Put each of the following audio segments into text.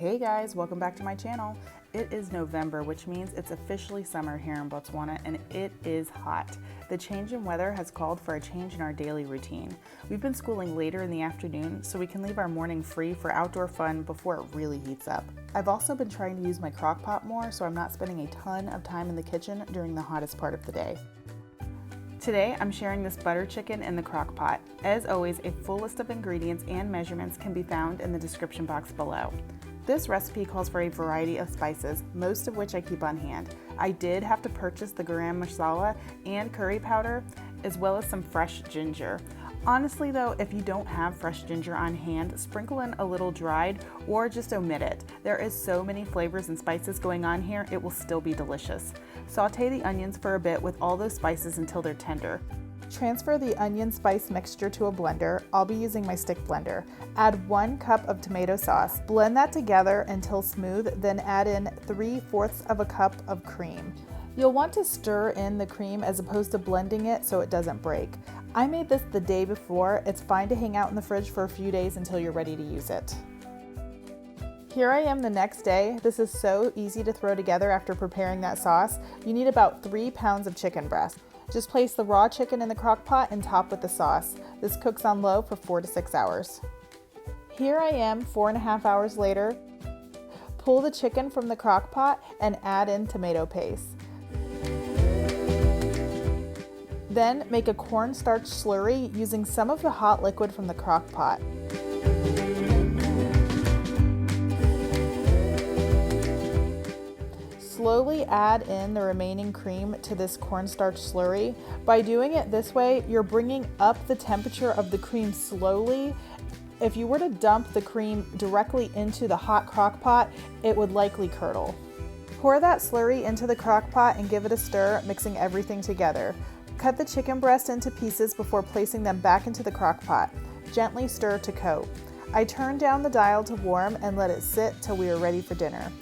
Hey guys, welcome back to my channel. It is November, which means it's officially summer here in Botswana, and it is hot. The change in weather has called for a change in our daily routine. We've been schooling later in the afternoon so we can leave our morning free for outdoor fun before it really heats up. I've also been trying to use my Crockpot more so I'm not spending a ton of time in the kitchen during the hottest part of the day. Today, I'm sharing this butter chicken in the Crockpot. As always, a full list of ingredients and measurements can be found in the description box below. This recipe calls for a variety of spices, most of which I keep on hand. I did have to purchase the garam masala and curry powder, as well as some fresh ginger. Honestly though, if you don't have fresh ginger on hand, sprinkle in a little dried or just omit it. There is so many flavors and spices going on here, it will still be delicious. Saute the onions for a bit with all those spices until they're tender. Transfer the onion spice mixture to a blender. I'll be using my stick blender. Add 1 cup of tomato sauce. Blend that together until smooth, then add in 3/4 of a cup of cream. You'll want to stir in the cream as opposed to blending it so it doesn't break. I made this the day before. It's fine to hang out in the fridge for a few days until you're ready to use it. Here I am the next day. This is so easy to throw together after preparing that sauce. You need about 3 pounds of chicken breast. Just place the raw chicken in the crock pot and top with the sauce. This cooks on low for 4 to 6 hours. Here I am 4.5 hours later. Pull the chicken from the crock pot and add in tomato paste. Then make a cornstarch slurry using some of the hot liquid from the crock pot. Slowly add in the remaining cream to this cornstarch slurry. By doing it this way, you're bringing up the temperature of the cream slowly. If you were to dump the cream directly into the hot crock pot, it would likely curdle. Pour that slurry into the crock pot and give it a stir, mixing everything together. Cut the chicken breast into pieces before placing them back into the crock pot. Gently stir to coat. I turned down the dial to warm and let it sit till we were ready for dinner.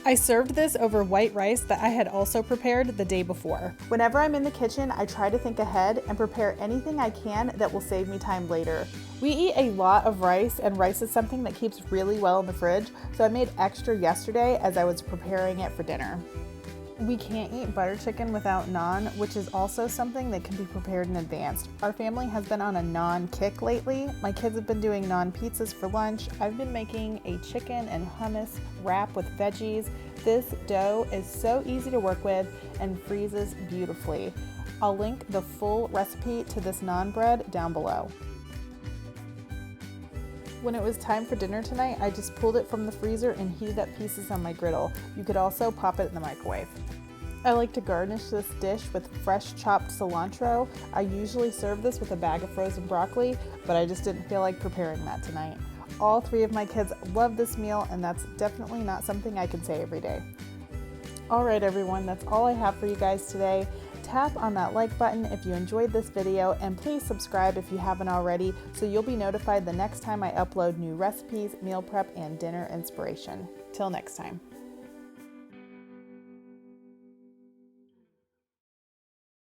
I served this over white rice that I had also prepared the day before. Whenever I'm in the kitchen, I try to think ahead and prepare anything I can that will save me time later. We eat a lot of rice, and rice is something that keeps really well in the fridge, so I made extra yesterday as I was preparing it for dinner. We can't eat butter chicken without naan, which is also something that can be prepared in advance. Our family has been on a naan kick lately. My kids have been doing naan pizzas for lunch. I've been making a chicken and hummus wrap with veggies. This dough is so easy to work with and freezes beautifully. I'll link the full recipe to this naan bread down below. When it was time for dinner tonight, I just pulled it from the freezer and heated up pieces on my griddle. You could also pop it in the microwave. I like to garnish this dish with fresh chopped cilantro. I usually serve this with a bag of frozen broccoli, but I just didn't feel like preparing that tonight. All 3 of my kids love this meal, and that's definitely not something I can say every day. All right, everyone, that's all I have for you guys today. Tap on that like button if you enjoyed this video, and please subscribe if you haven't already so you'll be notified the next time I upload new recipes, meal prep, and dinner inspiration. Till next time.